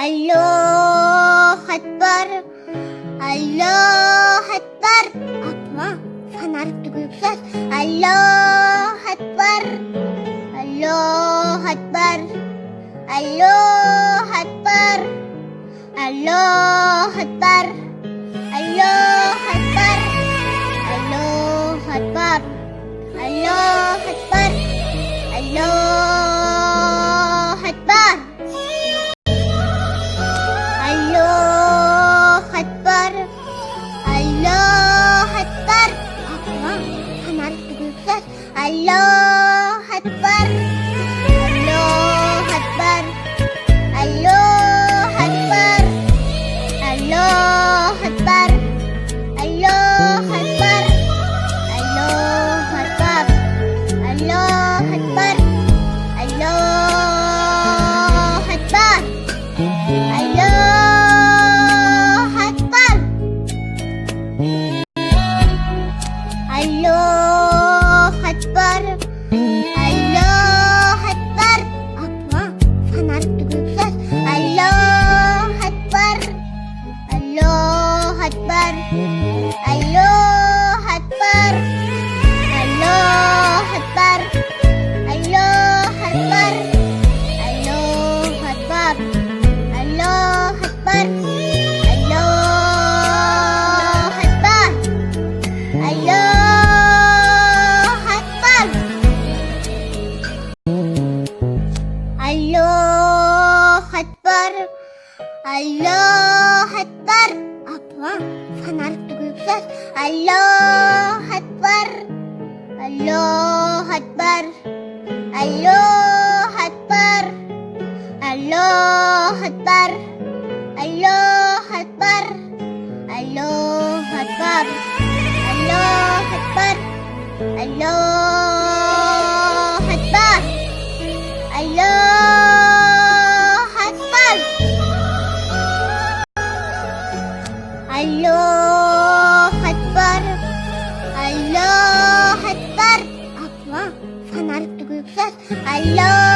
Allahu Ekber. Allahu Ekber. Atma. Fener tükürük ses. Allahu Ekber. Allahu Ekber. Allahu Ekber. Allahu Ekber. Allahu Ekber. Allahu Ekber. Allahu Ekber. Allahu Ekber. Allahu Ekber. Allahu Ekber. Atma. Fener tükürük ses. Allahu Ekber. Allahu Ekber. Allahu Ekber. Allahu Ekber. Allahu Ekber. Allahu Ekber. Allahu Ekber. Allahu Ekber. Allahu Ekber. Allahu Ekber. Allahu Ekber. Atma. Fener tükürük ses. Allahu Ekber. Allahu Ekber. Allahu Ekber. Allahu Ekber. Allahu Ekber. Allahu Ekber. Allahu Ekber. Allahu Ekber. Allahu Ekber. Allahu Ekber. Allahu Ekber. Atma. Fener tükürük ses. Allahu Ekber. Allahu Ekber. Allahu Ekber. Allahu Ekber. Allahu Ekber. Allahu Ekber. Allahu Ekber. Allahu Ekber. Allahu Ekber. Allahu Ekber. Allahu Ekber. Atma. Fener tükürük ses. Allahu